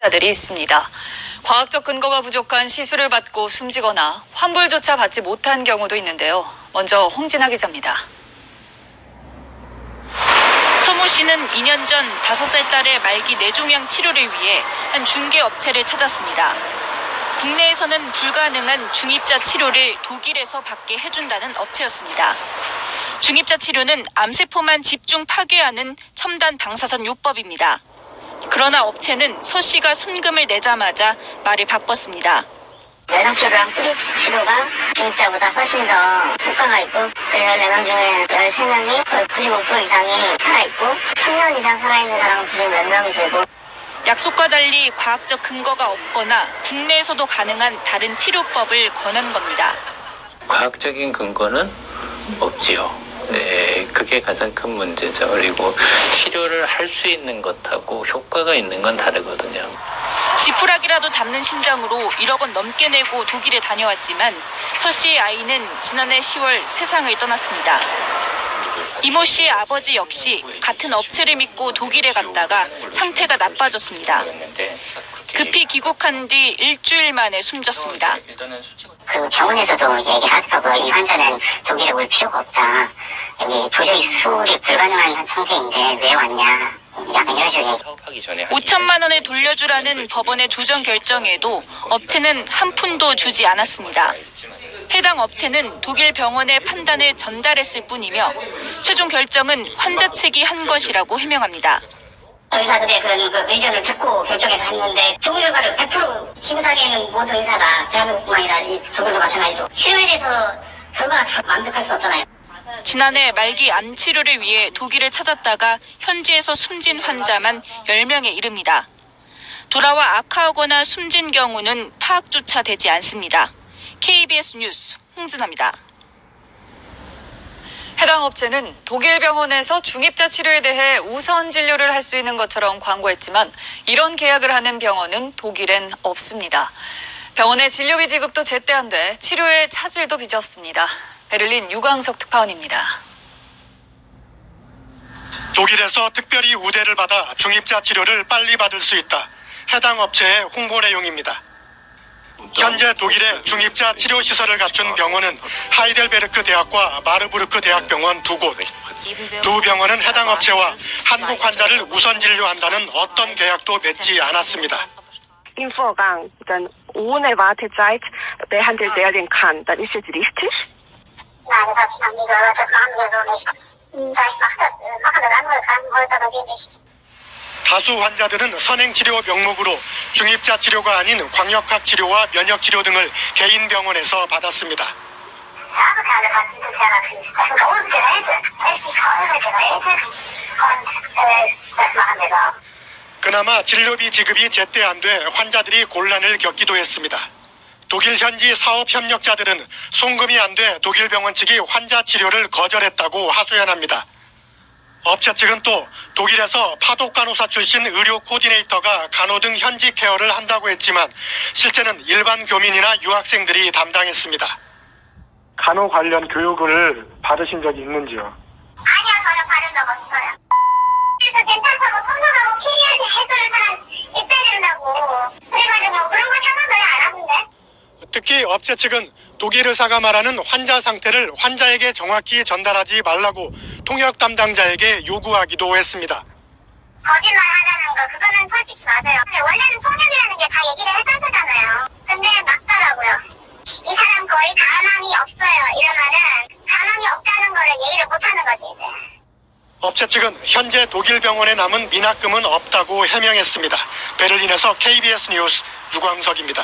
들이 있습니다. 과학적 근거가 부족한 시술을 받고 숨지거나 환불조차 받지 못한 경우도 있는데요. 먼저 홍진아 기자입니다. 서모 씨는 2년 전 5살 딸의 말기 뇌종양 치료를 위해 한 중개업체를 찾았습니다. 국내에서는 불가능한 중입자 치료를 독일에서 받게 해준다는 업체였습니다. 중입자 치료는 암세포만 집중 파괴하는 첨단 방사선 요법입니다. 그러나 업체는 서 씨가 선금을 내자마자 말을 바꿨습니다. 뇌상치료랑 뿌리치 치료가 중입자보다 훨씬 더 효과가 있고, 그 14명 중에 13명이 거의 95% 이상이 살아있고, 3년 이상 살아있는 사람은 그중 몇 명이 되고. 약속과 달리 과학적 근거가 없거나 국내에서도 가능한 다른 치료법을 권한 겁니다. 과학적인 근거는 없지요. 네, 그게 가장 큰 문제죠. 그리고 치료를 할 수 있는 것하고 효과가 있는 건 다르거든요. 지푸라기라도 잡는 심정으로 1억 원 넘게 내고 독일에 다녀왔지만 서 씨의 아이는 지난해 10월 세상을 떠났습니다. 이모 씨의 아버지 역시 같은 업체를 믿고 독일에 갔다가 상태가 나빠졌습니다. 급히 귀국한 뒤 일주일 만에 숨졌습니다. 그 병원에서도 얘기를 하더라고요. 이 환자는 독일에 올 필요가 없다. 여기 도저히 수술이 불가능한 상태인데 왜 왔냐. 약간 이런 식으로 얘기. 5천만 원을 돌려주라는 법원의 조정 결정에도 업체는 한 푼도 주지 않았습니다. 해당 업체는 독일 병원의 판단을 전달했을 뿐이며 최종 결정은 환자 측이 한 것이라고 해명합니다. 의사들의 그런 의견을 듣고 결정해서 했는데 좋은 결과를 100% 지구상에는 모든 의사가 대한민국뿐만 아니라 이 독일도 마찬가지로 치료에 대해서 결과가 다 완벽할 수 없잖아요. 지난해 말기 암 치료를 위해 독일을 찾았다가 현지에서 숨진 환자만 10명에 이릅니다. 돌아와 악화하거나 숨진 경우는 파악조차 되지 않습니다. KBS 뉴스 홍진아입니다. 해당 업체는 독일 병원에서 중입자 치료에 대해 우선 진료를 할 수 있는 것처럼 광고했지만 이런 계약을 하는 병원은 독일엔 없습니다. 병원의 진료비 지급도 제때 안 돼 치료에 차질도 빚었습니다. 베를린 유광석 특파원입니다. 독일에서 특별히 우대를 받아 중입자 치료를 빨리 받을 수 있다. 해당 업체의 홍보 내용입니다. 현재 독일의 중입자 치료 시설을 갖춘 병원은 하이델베르크 대학과 마르부르크 대학병원 2곳. 두 병원은 해당 업체와 한국 환자를 우선 진료한다는 어떤 계약도 맺지 않았습니다. im Vorgang dann ohne Wartezeit behandelt werden kann, dann ist es richtig? Nein, das habe ich noch nie gehört. Das machen wir so nicht. Vielleicht machen das andere Krankenhäuser, aber wir nicht. 다수 환자들은 선행치료 명목으로 중입자 치료가 아닌 광역학 치료와 면역 치료 등을 개인 병원에서 받았습니다. Das sind große Geräte, richtig teure Geräte und das machen wir da. 그나마 진료비 지급이 제때 안 돼 환자들이 곤란을 겪기도 했습니다. 독일 현지 사업 협력자들은 송금이 안 돼 독일 병원 측이 환자 치료를 거절했다고 하소연합니다. 업체 측은 또 독일에서 파독 간호사 출신 의료 코디네이터가 간호 등 현지 케어를 한다고 했지만 실제는 일반 교민이나 유학생들이 담당했습니다. 간호 관련 교육을 받으신 적이 있는지요? 아니요, 저는 받은 적 없어요. 그래서 괜찮다고 성적하고 필요한 해소를 사람 있어야 된다고 그래가지고 그런 거 상관 별로 안 하던데. 특히 업체 측은 독일 의사가 말하는 환자 상태를 환자에게 정확히 전달하지 말라고 통역 담당자에게 요구하기도 했습니다. 거짓말 하자는 거 그거는 솔직히 맞아요. 근데 원래는 통역이라는 게 다 얘기를 했었잖아요. 근데 맞더라고요. 이 사람 거의 가망이 없어요. 이러면은 가망이 없다는 거를 얘기를 못하는 거지 이제. 업체 측은 현재 독일 병원에 남은 미납금은 없다고 해명했습니다. 베를린에서 KBS 뉴스 유광석입니다.